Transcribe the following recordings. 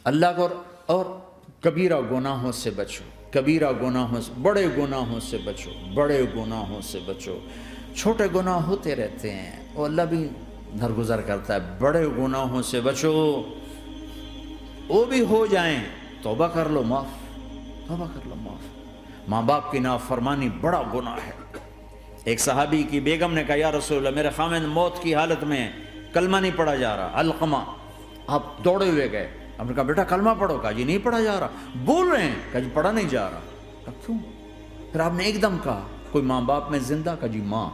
اللہ کو اور کبیرہ گناہوں سے بچو، کبیرہ گناہوں سے، بڑے گناہوں سے بچو، بڑے گناہوں سے بچو۔ چھوٹے گناہ ہوتے رہتے ہیں اور اللہ بھی درگزر کرتا ہے، بڑے گناہوں سے بچو، وہ بھی ہو جائیں توبہ کر لو معاف، توبہ کر لو معاف۔ ماں باپ کی نافرمانی بڑا گناہ ہے۔ ایک صحابی کی بیگم نے کہا یا رسول اللہ میرے خامند موت کی حالت میں کلمہ نہیں پڑھا جا رہا، علقمہ۔ آپ دوڑے ہوئے گئے، آپ نے کہا بیٹا کلمہ پڑھو، کہا جی نہیں پڑھا جا رہا، بول رہے ہیں، کہا جی پڑھا نہیں جا رہا، کہا کیوں؟ پھر آپ نے ایک دم کہا کوئی ماں باپ میں زندہ؟ کہا جی ماں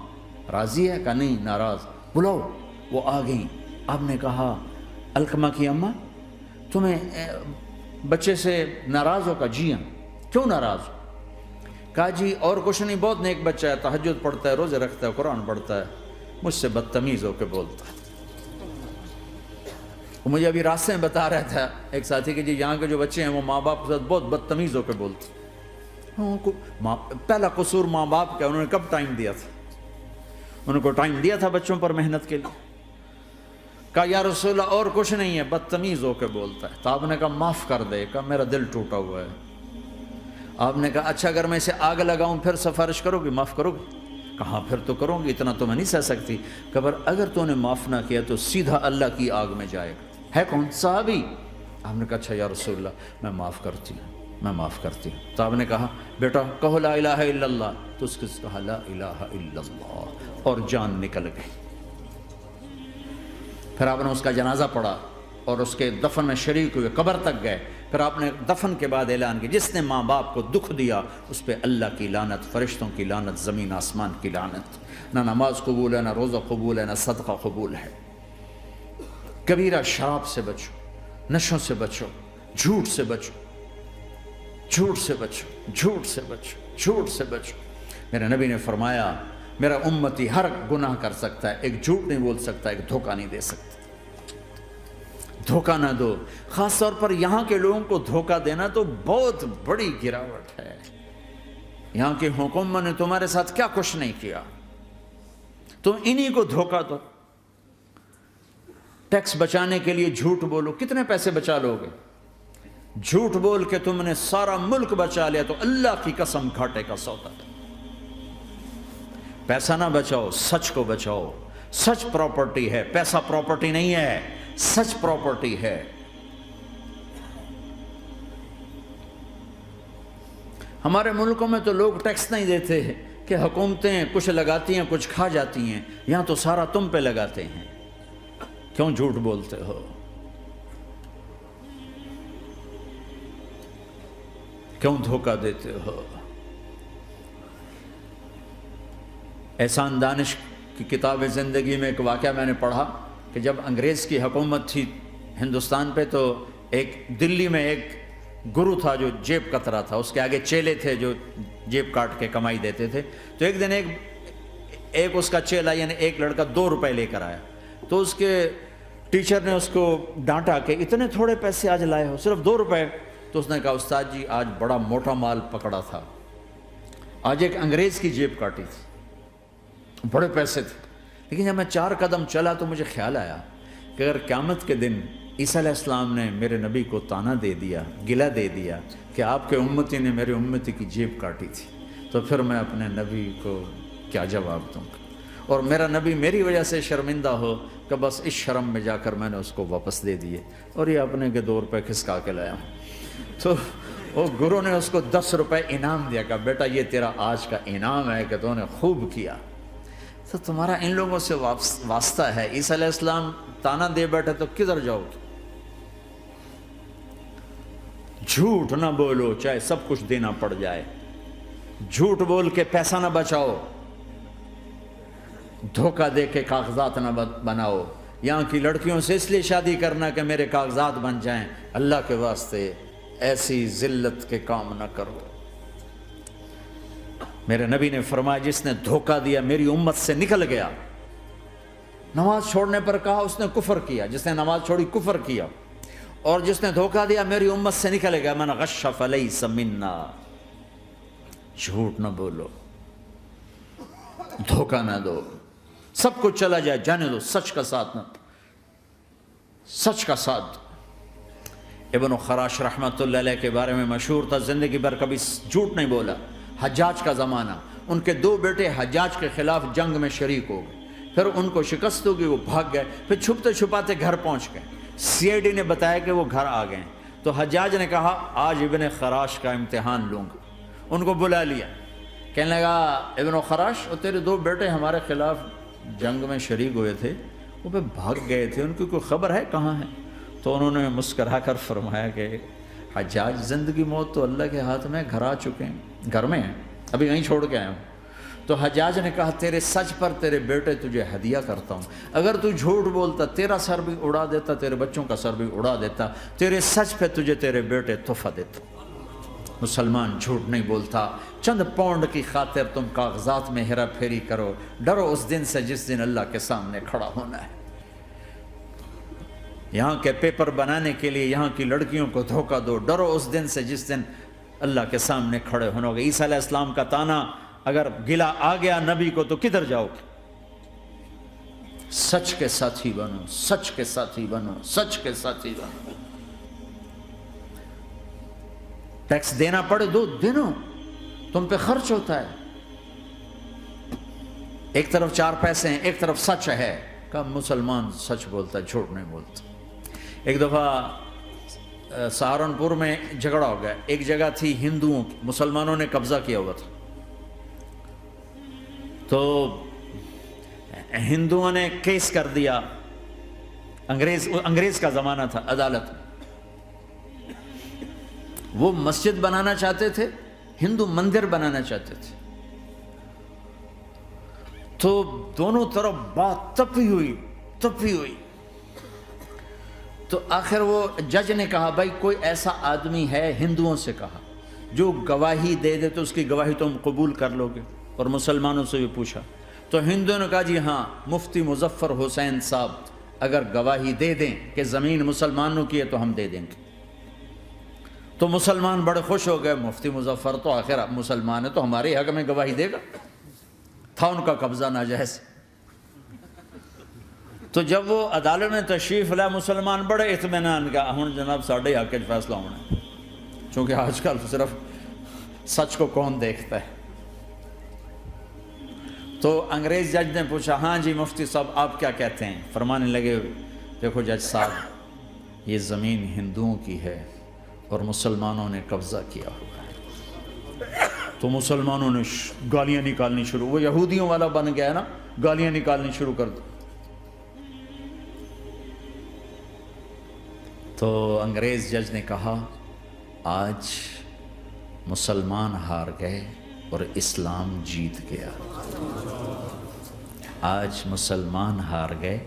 راضی ہے؟ کہا نہیں ناراض، بلاؤ۔ وہ آ گئیں، آپ نے کہا علقمہ کی اماں تمہیں بچے سے ناراض ہو؟ کہا جی ہاں۔ کیوں ناراض ہو؟ کہا جی اور کچھ نہیں، بہت نیک بچہ ہے، تہجد پڑھتا ہے، روزے رکھتا ہے، قرآن پڑھتا ہے، مجھ سے بدتمیز ہو کے بولتا ہے۔ وہ مجھے ابھی راستے میں بتا رہا تھا ایک ساتھی کہ جی یہاں کے جو بچے ہیں وہ ماں باپ کے ساتھ بہت بدتمیز ہو کے بولتے ہیں۔ پہلا قصور ماں باپ کا، انہوں نے کب ٹائم دیا تھا؟ انہوں کو ٹائم دیا تھا بچوں پر محنت کے لیے؟ کہا یا رسول اللہ اور کچھ نہیں ہے، بدتمیز ہو کے بولتا ہے۔ تو آپ نے کہا معاف کر دے، کہا میرا دل ٹوٹا ہوا ہے۔ آپ نے کہا اچھا اگر میں اسے آگ لگاؤں پھر سفارش کرو گی، معاف کرو گی؟ کہا پھر تو کروں گی، اتنا تو میں نہیں سہ سکتی۔ کہ اگر تو نے معاف نہ کیا تو سیدھا اللہ کی آگ میں جائے گا۔ ہے کون؟ صحابی۔ آپ نے کہا اچھا یا رسول اللہ میں معاف کرتی ہوں، میں معاف کرتی ہوں۔ تو آپ نے کہا بیٹا کہو لا الہ الا اللہ، تو اس کے کہا لا الہ الا اللہ اور جان نکل گئی۔ پھر آپ نے اس کا جنازہ پڑھا اور اس کے دفن میں شریک ہوئے، قبر تک گئے۔ پھر آپ نے دفن کے بعد اعلان کیا جس نے ماں باپ کو دکھ دیا اس پہ اللہ کی لعنت، فرشتوں کی لعنت، زمین آسمان کی لعنت۔ نہ نماز قبول ہے، نہ روزہ قبول ہے، نہ صدقہ قبول ہے۔ کبیرہ شراب سے بچو، نشوں سے بچو، جھوٹ سے بچو، جھوٹ سے بچو، جھوٹ سے بچو، جھوٹ سے بچو۔ میرے نبی نے فرمایا میرا امتی ہر گناہ کر سکتا ہے، ایک جھوٹ نہیں بول سکتا، ایک دھوکہ نہیں دے سکتا۔ دھوکہ نہ دو، خاص طور پر یہاں کے لوگوں کو دھوکہ دینا تو بہت بڑی گراوٹ ہے۔ یہاں کی حکومت نے تمہارے ساتھ کیا کچھ نہیں کیا، تم انہی کو دھوکہ دو۔ ٹیکس بچانے کے لیے جھوٹ بولو، کتنے پیسے بچا لو گے؟ جھوٹ بول کے تم نے سارا ملک بچا لیا تو اللہ کی قسم گھاٹے کا سودا۔ پیسہ نہ بچاؤ، سچ کو بچاؤ۔ سچ پراپرٹی ہے، پیسہ پراپرٹی نہیں ہے، سچ پراپرٹی ہے۔ ہمارے ملکوں میں تو لوگ ٹیکس نہیں دیتے کہ حکومتیں کچھ لگاتی ہیں کچھ کھا جاتی ہیں، یہاں تو سارا تم پہ لگاتے ہیں۔ کیوں جھوٹ بولتے ہو؟ کیوں دھوکہ دیتے ہو؟ احسان دانش کی کتاب زندگی میں ایک واقعہ میں نے پڑھا کہ جب انگریز کی حکومت تھی ہندوستان پہ تو ایک دلی میں ایک گرو تھا جو جیب کترا تھا، اس کے آگے چیلے تھے جو جیب کاٹ کے کمائی دیتے تھے۔ تو ایک دن ایک اس کا چیلا یعنی ایک لڑکا 2 روپے لے کر آیا، تو اس کے ٹیچر نے اس کو ڈانٹا کہ اتنے تھوڑے پیسے آج لائے ہو، صرف 2 روپے۔ تو اس نے کہا استاد جی آج بڑا موٹا مال پکڑا تھا، آج ایک انگریز کی جیب کاٹی تھی، بڑے پیسے تھے۔ لیکن جب میں 4 قدم چلا تو مجھے خیال آیا کہ اگر قیامت کے دن عیسیٰ علیہ السلام نے میرے نبی کو طعنہ دے دیا، گلہ دے دیا کہ آپ کے امتی نے میرے امتی کی جیب کاٹی تھی، تو پھر میں اپنے نبی کو کیا جواب دوں گا؟ اور میرا نبی میری وجہ سے شرمندہ ہو کہ بس اس شرم میں جا کر میں نے اس کو واپس دے دیے اور یہ اپنے کے 2 روپے کھسکا کے لایا ہوں۔ تو وہ گرو نے اس کو 10 روپے انعام دیا کہ بیٹا یہ تیرا آج کا انعام ہے کہ تو نے خوب کیا۔ تو تمہارا ان لوگوں سے واسطہ ہے، عیسیٰ علیہ السلام طعنہ دے بیٹھے تو کدھر جاؤ گے؟ جھوٹ نہ بولو چاہے سب کچھ دینا پڑ جائے، جھوٹ بول کے پیسہ نہ بچاؤ، دھوکہ دے کے کاغذات نہ بناؤ۔ یہاں کی لڑکیوں سے اس لیے شادی کرنا کہ میرے کاغذات بن جائیں، اللہ کے واسطے ایسی ذلت کے کام نہ کرو۔ میرے نبی نے فرمایا جس نے دھوکہ دیا میری امت سے نکل گیا۔ نماز چھوڑنے پر کہا اس نے کفر کیا، جس نے نماز چھوڑی کفر کیا، اور جس نے دھوکہ دیا میری امت سے نکل گیا۔ من غش فلیس منا۔ جھوٹ نہ بولو، دھوکہ نہ دو، سب کچھ چلا جائے جانے دو، سچ کا ساتھ نہ، سچ کا ساتھ دو۔ ابن خراش رحمۃ اللہ علیہ کے بارے میں مشہور تھا، زندگی بھر کبھی جھوٹ نہیں بولا۔ حجاج کا زمانہ، ان کے 2 بیٹے حجاج کے خلاف جنگ میں شریک ہو گئے، پھر ان کو شکست ہوگی، وہ بھاگ گئے، پھر چھپتے چھپاتے گھر پہنچ گئے۔ سی آئی ڈی نے بتایا کہ وہ گھر آ گئے، تو حجاج نے کہا آج ابن خراش کا امتحان لوں گا۔ ان کو بلا لیا، کہنے لگا ابن خراش، وہ تیرے 2 بیٹے ہمارے خلاف جنگ میں شریک ہوئے تھے، وہ پہ بھاگ گئے تھے، ان کی کوئی خبر ہے کہاں ہے؟ تو انہوں نے مسکرا کر فرمایا کہ حجاج، زندگی موت تو اللہ کے ہاتھ میں، گھر آ چکے ہیں، گھر میں ہیں، ابھی یہیں چھوڑ کے آیا ہوں۔ تو حجاج نے کہا تیرے سچ پر تیرے بیٹے تجھے ہدیہ کرتا ہوں، اگر تو جھوٹ بولتا تیرا سر بھی اڑا دیتا، تیرے بچوں کا سر بھی اڑا دیتا، تیرے سچ پہ تجھے تیرے بیٹے تحفہ دیتا۔ مسلمان جھوٹ نہیں بولتا۔ چند پاؤنڈ کی خاطر تم کاغذات میں ہیرا پھیری کرو، ڈرو اس دن سے جس دن اللہ کے سامنے کھڑا ہونا ہے۔ یہاں کے پیپر بنانے کے لیے یہاں کی لڑکیوں کو دھوکہ دو، ڈرو اس دن سے جس دن اللہ کے سامنے کھڑے ہونا ہوگا۔ عیسیٰ علیہ السلام کا تانا اگر گلا آ گیا نبی کو تو کدھر جاؤ گے؟ سچ کے ساتھی بنو، سچ کے ساتھی بنو، سچ کے ساتھی بنو۔ ٹیکس دینا پڑے دو، دینو، تم پہ خرچ ہوتا ہے۔ ایک طرف 4 پیسے ہیں، ایک طرف سچ ہے، کہ مسلمان سچ بولتا ہے، جھوٹ نہیں بولتا۔ ایک دفعہ سہارنپور میں جھگڑا ہو گیا، ایک جگہ تھی ہندوؤں کی، مسلمانوں نے قبضہ کیا ہوا تھا، تو ہندوؤں نے کیس کر دیا، انگریز کا زمانہ تھا، عدالت میں۔ وہ مسجد بنانا چاہتے تھے، ہندو مندر بنانا چاہتے تھے، تو دونوں طرف بات تپی ہوئی۔ تو آخر وہ جج نے کہا بھائی کوئی ایسا آدمی ہے، ہندوؤں سے کہا، جو گواہی دے دے تو اس کی گواہی تم قبول کر لو گے؟ اور مسلمانوں سے بھی پوچھا، تو ہندوؤں نے کہا جی ہاں، مفتی مظفر حسین صاحب اگر گواہی دے دیں کہ زمین مسلمانوں کی ہے تو ہم دے دیں گے۔ تو مسلمان بڑے خوش ہو گئے، مفتی مظفر تو آخر مسلمان ہے تو ہمارے حق میں گواہی دے گا، تھا ان کا قبضہ ناجائز۔ تو جب وہ عدالت میں تشریف لائے، مسلمان بڑے اطمینان کا، ہن جناب ساڈے حق وچ فیصلہ ہونا ہے، چونکہ آج کل صرف سچ کو کون دیکھتا ہے۔ تو انگریز جج نے پوچھا ہاں جی مفتی صاحب آپ کیا کہتے ہیں؟ فرمانے لگے دیکھو جج صاحب، یہ زمین ہندوؤں کی ہے اور مسلمانوں نے قبضہ کیا ہوا ہے۔ تو مسلمانوں نے گالیاں نکالنی شروع، وہ یہودیوں والا بن گیا نا، گالیاں نکالنی شروع کر دی۔ تو انگریز جج نے کہا آج مسلمان ہار گئے اور اسلام جیت گیا، آج مسلمان ہار گئے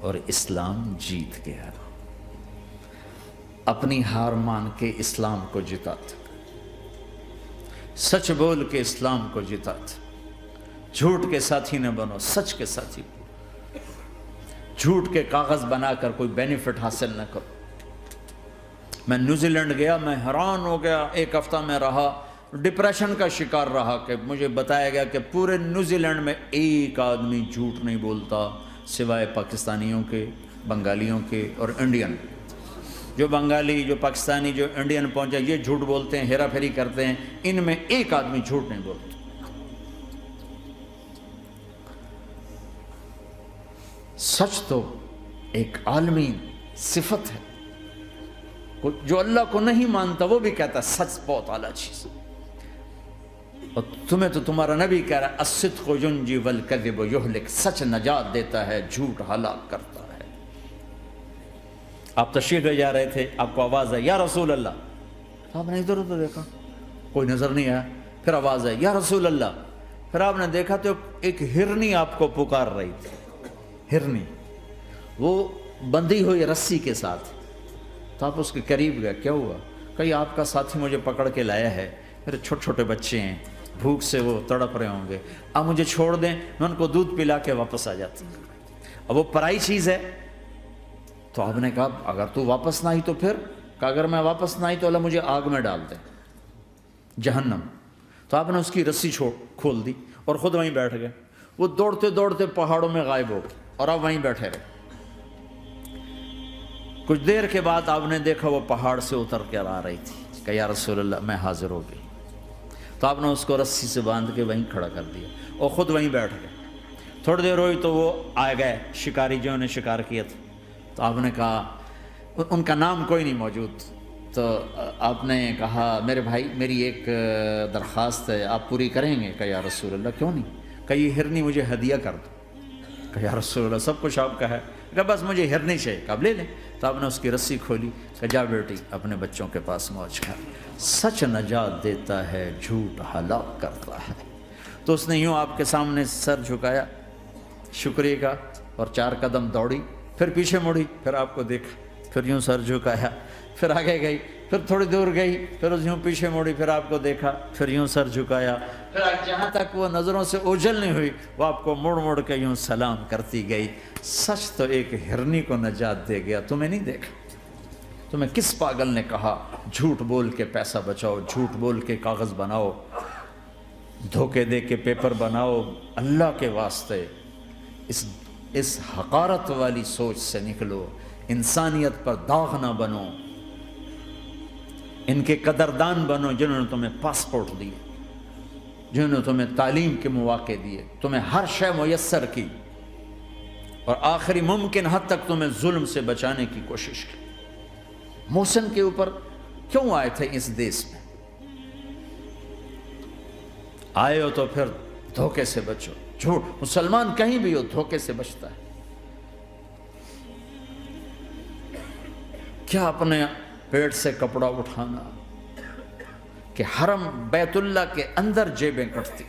اور اسلام جیت گیا۔ اپنی ہار مان کے اسلام کو جتاتا، سچ بول کے اسلام کو جتاتا۔ جھوٹ کے ساتھی نہ بنو، سچ کے ساتھی۔ جھوٹ کے کاغذ بنا کر کوئی بینیفٹ حاصل نہ کرو۔ میں نیوزی لینڈ گیا، میں حیران ہو گیا، 1 ہفتہ میں رہا، ڈپریشن کا شکار رہا کہ مجھے بتایا گیا کہ پورے نیوزی لینڈ میں ایک آدمی جھوٹ نہیں بولتا سوائے پاکستانیوں کے، بنگالیوں کے اور انڈین۔ جو بنگالی، جو پاکستانی، جو انڈین پہنچے یہ جھوٹ بولتے ہیں، ہیرا پھیری کرتے ہیں، ان میں ایک آدمی جھوٹ نہیں بولتا۔ سچ تو ایک عالمی صفت ہے، جو اللہ کو نہیں مانتا وہ بھی کہتا ہے سچ بہت اعلیٰ چیز ہے۔ اور تمہیں تو تمہارا نبی کہہ رہا ہے الصدق ینجی والکذب یہلک، سچ نجات دیتا ہے، جھوٹ ہلاک کرتا ہے۔ آپ تشریف لے جا رہے تھے، آپ کو آواز ہے یا رسول اللہ، آپ نے ادھر ادھر دیکھا، کوئی نظر نہیں آیا، پھر آواز ہے یا رسول اللہ، پھر آپ نے دیکھا تو ایک ہرنی آپ کو پکار رہی تھی، ہرنی، وہ بندھی ہوئی رسی کے ساتھ۔ تو آپ اس کے قریب گئے، کیا ہوا؟ کہ آپ کا ساتھی مجھے پکڑ کے لایا ہے، میرے چھوٹے چھوٹے بچے ہیں، بھوک سے وہ تڑپ رہے ہوں گے، آپ مجھے چھوڑ دیں، میں ان کو دودھ پلا کے واپس آ جاتا ہوں۔ اب وہ پرائی چیز ہے، تو آپ نے کہا اگر تو واپس نہ آئی تو پھر، کہ اگر میں واپس نہ آئی تو اللہ مجھے آگ میں ڈال دے، جہنم۔ تو آپ نے اس کی رسی کھول دی اور خود وہیں بیٹھ گئے۔ وہ دوڑتے دوڑتے پہاڑوں میں غائب ہو گئے اور آپ وہیں بیٹھے رہے۔ کچھ دیر کے بعد آپ نے دیکھا وہ پہاڑ سے اتر کر آ رہی تھی کہ یا رسول اللہ میں حاضر ہو گئی. تو آپ نے اس کو رسی سے باندھ کے وہیں کھڑا کر دیا اور خود وہیں بیٹھ گئے. تھوڑی دیر ہوئی تو وہ آ گئے شکاری جو نے شکار کیا تھا. تو آپ نے کہا، ان کا نام کوئی نہیں موجود، تو آپ نے کہا میرے بھائی میری ایک درخواست ہے، آپ پوری کریں گے؟ کہ یا رسول اللہ کیوں نہیں؟ کہ یہ ہرنی مجھے ہدیہ کر دو. کہ یا رسول اللہ سب کچھ آپ کا ہے. کہ بس مجھے ہرنی چاہیے. کہ آپ لے لیں. تو آپ نے اس کی رسی کھولی کہ جا بیٹی اپنے بچوں کے پاس موج کر. سچ نجات دیتا ہے، جھوٹ ہلاک کرتا ہے. تو اس نے یوں آپ کے سامنے سر جھکایا شکریہ کا اور 4 قدم دوڑی، پھر پیچھے مڑی، پھر آپ کو دیکھا، پھر یوں سر جھکایا، پھر آگے گئی، پھر تھوڑی دور گئی، پھر یوں پیچھے مڑی، پھر آپ کو دیکھا، پھر یوں سر جھکایا، پھر جہاں تک وہ نظروں سے اوجھل نہیں ہوئی وہ آپ کو مڑ مڑ کے یوں سلام کرتی گئی. سچ تو ایک ہرنی کو نجات دے گیا، تمہیں نہیں دیکھا. تمہیں کس پاگل نے کہا جھوٹ بول کے پیسہ بچاؤ، جھوٹ بول کے کاغذ بناؤ، دھوکے دے کے پیپر بناؤ؟ اللہ کے واسطے اس حقارت والی سوچ سے نکلو. انسانیت پر داغ نہ بنو. ان کے قدردان بنو جنہوں نے تمہیں پاسپورٹ دیے، جنہوں نے تمہیں تعلیم کے مواقع دیے، تمہیں ہر شے میسر کی، اور آخری ممکن حد تک تمہیں ظلم سے بچانے کی کوشش کی. محسن کے اوپر کیوں آئے تھے اس دیس میں؟ آئے ہو تو پھر دھوکے سے بچو. جھوٹ، مسلمان کہیں بھی ہو دھوکے سے بچتا ہے. کیا اپنے پیٹ سے کپڑا اٹھانا کہ حرم بیت اللہ کے اندر جیبیں کٹتی،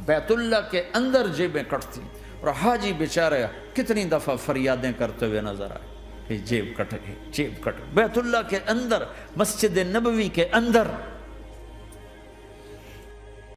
بیت اللہ کے اندر جیبیں کٹتی، اور حاجی بیچارے کتنی دفعہ فریادیں کرتے ہوئے نظر آئے کہ جیب کٹ گئی، جیب کٹ گئی. بیت اللہ کے اندر، مسجد نبوی کے اندر